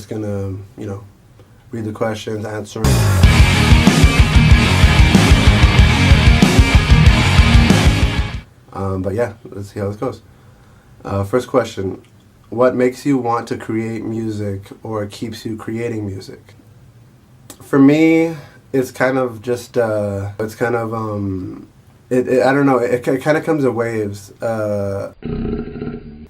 just gonna, read the questions, answer them. But yeah, let's see how this goes. First question: what makes you want to create music, or keeps you creating music? For me, it's kind of just, I don't know, it kind of comes in waves.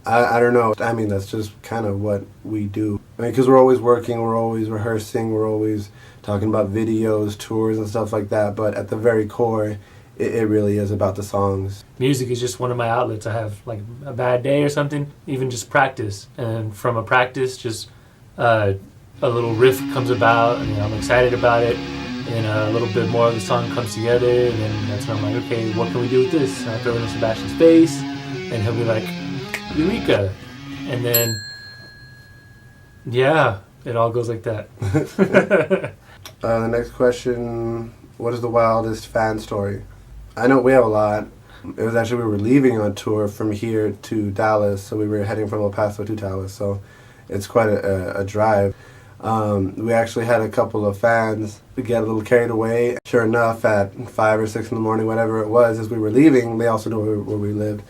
I don't know. I mean, that's just kind of what we do. I mean, because we're always working, we're always rehearsing, we're always talking about videos, tours, and stuff like that. But at the very core, it really is about the songs. Music is just one of my outlets. I have like a bad day or something, even just practice. And from a practice, just a little riff comes about, and I'm excited about it. And a little bit more of the song comes together, and then that's when I'm like, okay, what can we do with this? And I throw it in Sebastian's face, and he'll be like, Eureka! And then, yeah, it all goes like that. The next question: what is the wildest fan story? I know we have a lot. It was actually, we were leaving on tour from here to Dallas, so we were heading from El Paso to Dallas, so it's quite a drive. We actually had a couple of fans get a little carried away. Sure enough, at 5 or 6 in the morning, whatever it was, as we were leaving, they also knew where we lived.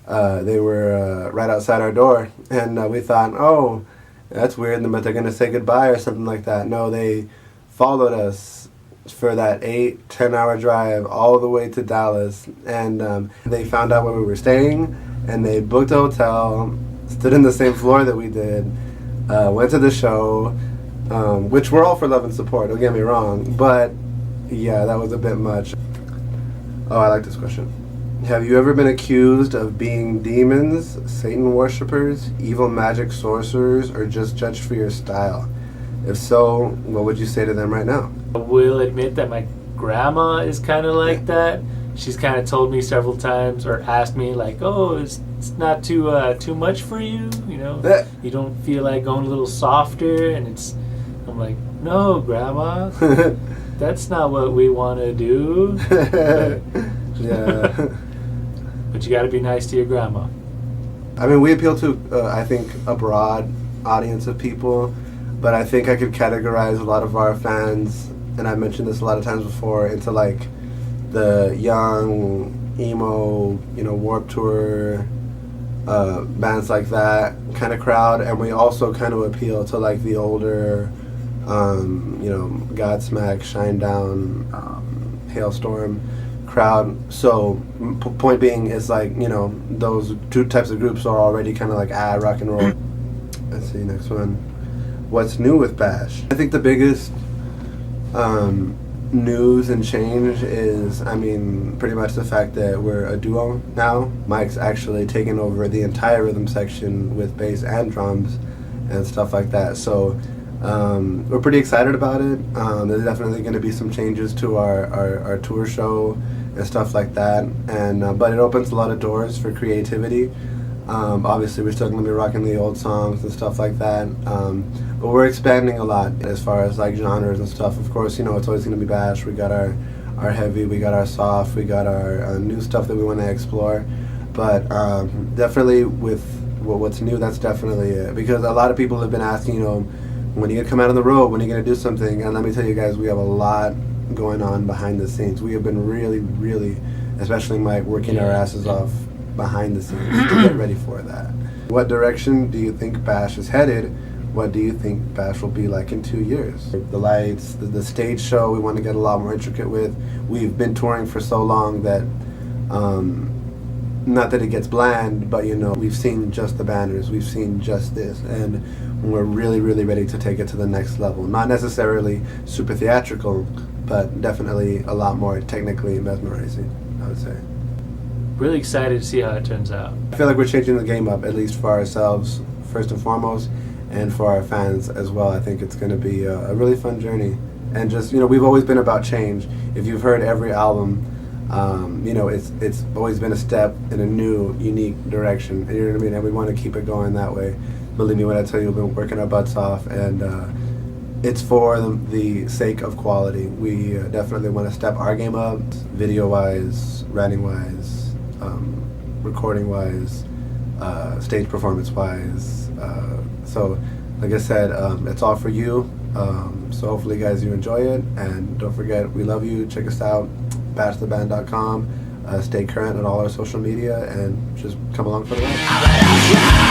They were right outside our door, and we thought, oh, that's weird, but they're going to say goodbye or something like that. No, they followed us for that 8-10 hour drive all the way to Dallas, and they found out where we were staying, and they booked a hotel, stood in the same floor that we did, went to the show, which we're all for love and support, don't get me wrong, but yeah, that was a bit much. Oh, I like this question. Have you ever been accused of being demons, Satan worshippers, evil magic sorcerers, or just judged for your style? If so, what would you say to them right now? I will admit that my grandma is kind of like that. She's kind of told me several times, or asked me like, oh, it's not too much for you, you don't feel like going a little softer, and I'm like, no, Grandma, that's not what we want to do. Yeah. But you got to be nice to your grandma. I mean, we appeal to, I think, a broad audience of people, but I think I could categorize a lot of our fans, and I've mentioned this a lot of times before, into like the young, emo, Warped Tour, bands like that kind of crowd, and we also kind of appeal to like the older, Godsmack, Shinedown, Hailstorm crowd. So point being is like, those two types of groups are already kind of like rock and roll. Let's see, next one. What's new with Bash? I think the biggest news and change is, pretty much the fact that we're a duo now. Mike's actually taken over the entire rhythm section with bass and drums and stuff like that. So we're pretty excited about it. There's definitely going to be some changes to our tour show and stuff like that, and but it opens a lot of doors for creativity. Obviously, we're still going to be rocking the old songs and stuff like that, but we're expanding a lot as far as like genres and stuff. Of course, it's always going to be Bash. We got our heavy, we got our soft, we got our new stuff that we want to explore, but definitely with what's new, that's definitely it. Because a lot of people have been asking, when are you going to come out on the road? When are you going to do something? And let me tell you guys, we have a lot going on behind the scenes. We have been really, really, especially Mike, working our asses off behind the scenes to get ready for that. What direction do you think Bash is headed? What do you think Bash will be like in 2 years? The lights, the stage show, we want to get a lot more intricate with. We've been touring for so long that, not that it gets bland, but we've seen just the banners, we've seen just this, and we're really, really ready to take it to the next level. Not necessarily super theatrical, but definitely a lot more technically mesmerizing, I would say. Really excited to see how it turns out. I feel like we're changing the game up, at least for ourselves, first and foremost, and for our fans as well. I think it's going to be a really fun journey. And just, we've always been about change. If you've heard every album, it's always been a step in a new, unique direction. And and we want to keep it going that way. Believe me when I tell you, we've been working our butts off, and it's for the sake of quality. We definitely want to step our game up, video-wise, writing-wise, recording-wise, stage performance-wise. So like I said, it's all for you. So hopefully, guys, you enjoy it. And don't forget, we love you. Check us out, bashtheband.com. Stay current on all our social media and just come along for the ride.